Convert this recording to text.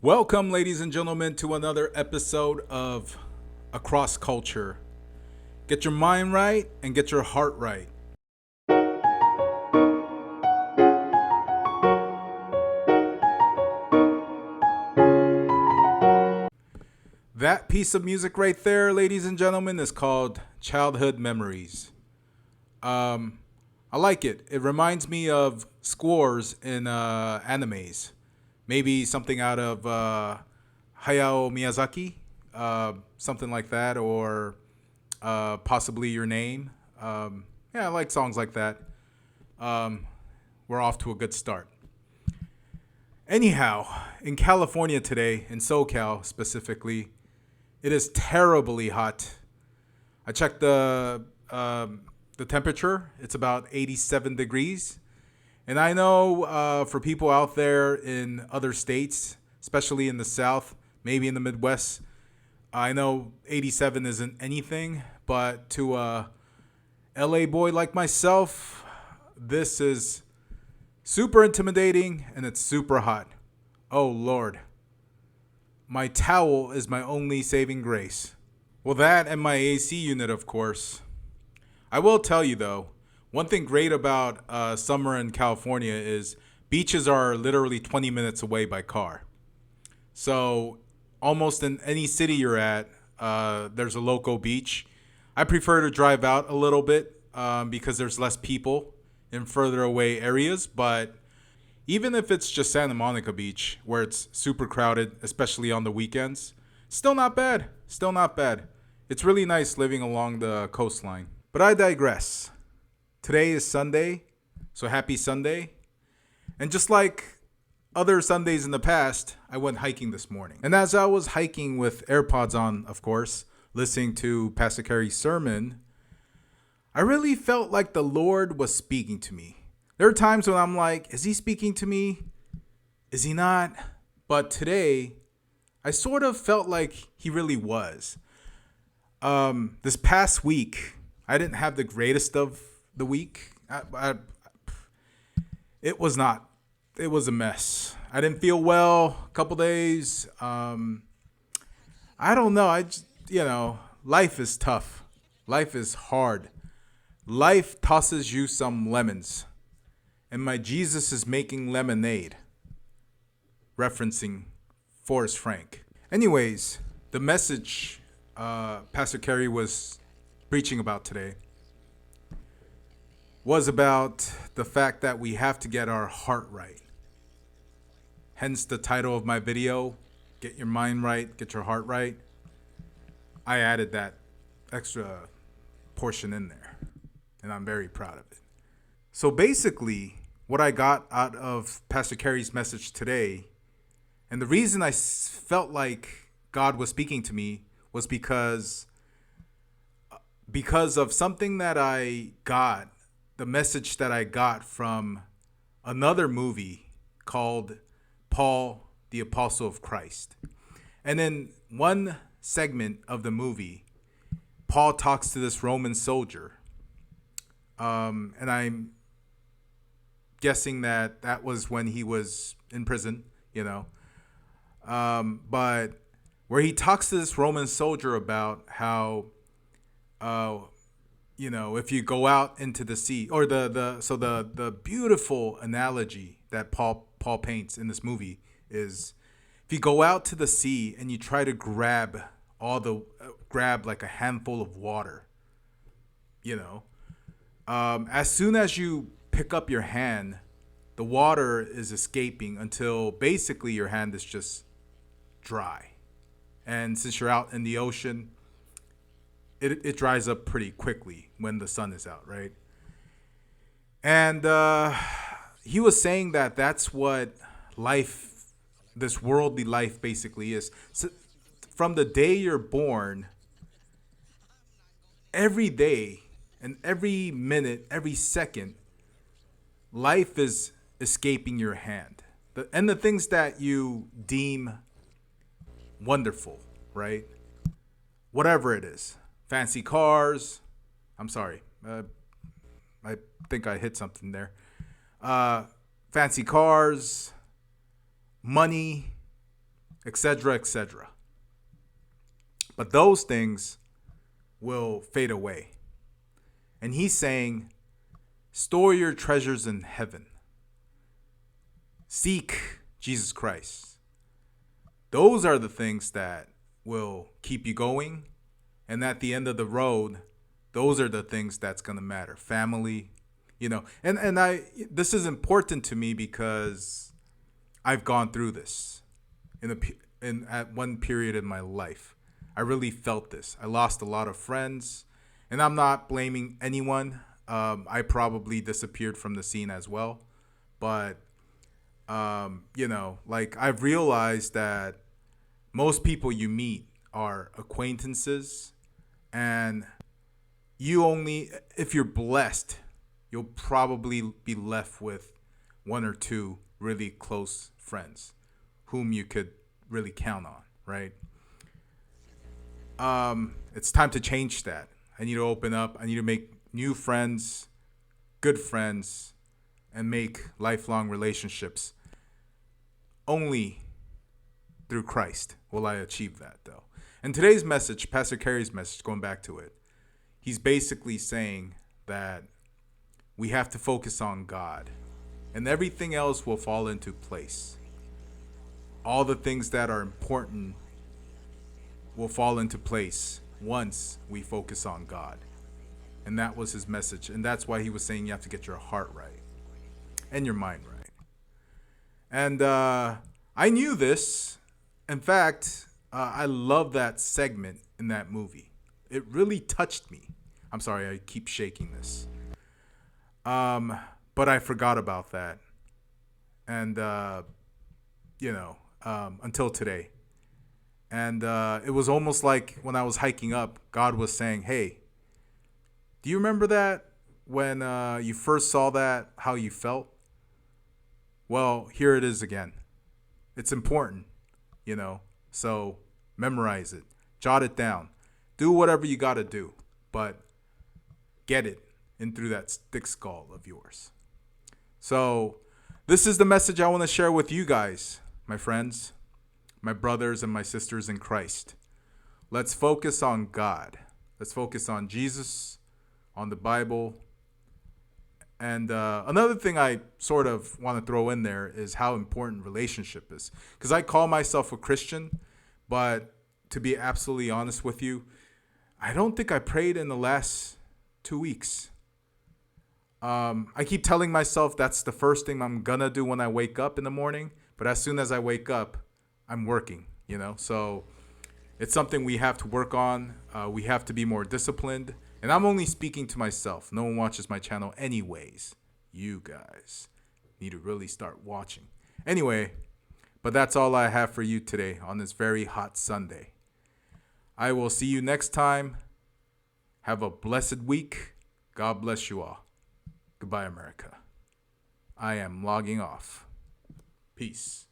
Welcome, ladies and gentlemen, to another episode of Across Culture. Get your mind right and get your heart right. That piece of music right there, ladies and gentlemen, is called Childhood Memories. I like it. It reminds me of scores in animes. Maybe something out of Hayao Miyazaki, something like that, or possibly Your Name. Yeah, I like songs like that. Um, we're off to a good start. Anyhow, in California today, in SoCal specifically, it is terribly hot. I checked the temperature. It's about 87 degrees. And I know for people out there in other states, especially in the South, maybe in the Midwest, I know 87 isn't anything, but to a LA boy like myself, this is super intimidating and it's super hot. Oh Lord. My towel is my only saving grace. Well, that and my AC unit, of course. I will tell you though, one thing great about summer in California is beaches are literally 20 minutes away by car. So almost in any city you're at, there's a local beach. I prefer to drive out a little bit because there's less people in further away areas. But even if it's just Santa Monica Beach, where it's super crowded, especially on the weekends, still not bad. Still not bad. It's really nice living along the coastline. But I digress. Today is Sunday, so happy Sunday. And just like other Sundays in the past, I went hiking this morning. And as I was hiking with AirPods on, of course, listening to Pastor Kerry's sermon, I really felt like the Lord was speaking to me. There are times when I'm like, is he speaking to me? Is he not? But today, I sort of felt like he really was. This past week, I didn't have the greatest of the week. It was not. It was a mess. I didn't feel well a couple days. I don't know. Life is tough. Life is hard. Life tosses you some lemons. And my Jesus is making lemonade. Referencing Forrest Frank. Anyways, the message Pastor Kerry was preaching about today was about the fact that we have to get our heart right. Hence the title of my video, Get Your Mind Right, Get Your Heart Right. I added that extra portion in there, and I'm very proud of it. So basically, what I got out of Pastor Kerry's message today, and the reason I felt like God was speaking to me was because of something that I got, the message that I got from another movie called Paul, the Apostle of Christ. And in one segment of the movie, Paul talks to this Roman soldier. And I'm guessing that was when he was in prison, but where he talks to this Roman soldier about how if you go out into the sea, or the beautiful analogy that Paul paints in this movie is, if you go out to the sea and you try to grab like a handful of water, as soon as you pick up your hand, the water is escaping until basically your hand is just dry. And since you're out in the ocean, it dries up pretty quickly when the sun is out, right? And he was saying that that's what life, this worldly life basically is. So from the day you're born, every day and every minute, every second, life is escaping your hand. And the things that you deem wonderful, right? Whatever it is. Fancy cars. I'm sorry. I think I hit something there. Fancy cars, money, etc., etc. But those things will fade away. And he's saying, store your treasures in heaven. Seek Jesus Christ. Those are the things that will keep you going. And at the end of the road, those are the things that's going to matter. Family, and this is important to me because I've gone through this at one period in my life. I really felt this. I lost a lot of friends, and I'm not blaming anyone. I probably disappeared from the scene as well, but I've realized that most people you meet are acquaintances, and if you're blessed, you'll probably be left with one or two really close friends whom you could really count on, right? It's time to change that. I need to open up. I need to make new friends, good friends, and make lifelong relationships. Only through Christ will I achieve that, though. And today's message, Pastor Kerry's message, going back to it, he's basically saying that we have to focus on God, and everything else will fall into place. All the things that are important will fall into place once we focus on God. And that was his message. And that's why he was saying you have to get your heart right and your mind right. And I knew this. In fact, I love that segment in that movie. It really touched me. I'm sorry, I keep shaking this. But I forgot about that. And, until today. And it was almost like when I was hiking up, God was saying, hey, do you remember that when you first saw that, how you felt? Well, here it is again. It's important, so memorize it, jot it down, do whatever you got to do, but get it in through that thick skull of yours. So this is the message I want to share with you guys, my friends, my brothers and my sisters in Christ. Let's focus on God. Let's focus on Jesus, on the Bible. And another thing I sort of want to throw in there is how important relationship is. Because I call myself a Christian, but to be absolutely honest with you, I don't think I prayed in the last 2 weeks. I keep telling myself that's the first thing I'm going to do when I wake up in the morning. But as soon as I wake up, I'm working, So it's something we have to work on. We have to be more disciplined. And I'm only speaking to myself. No one watches my channel anyways. You guys need to really start watching. Anyway, but that's all I have for you today on this very hot Sunday. I will see you next time. Have a blessed week. God bless you all. Goodbye, America. I am logging off. Peace.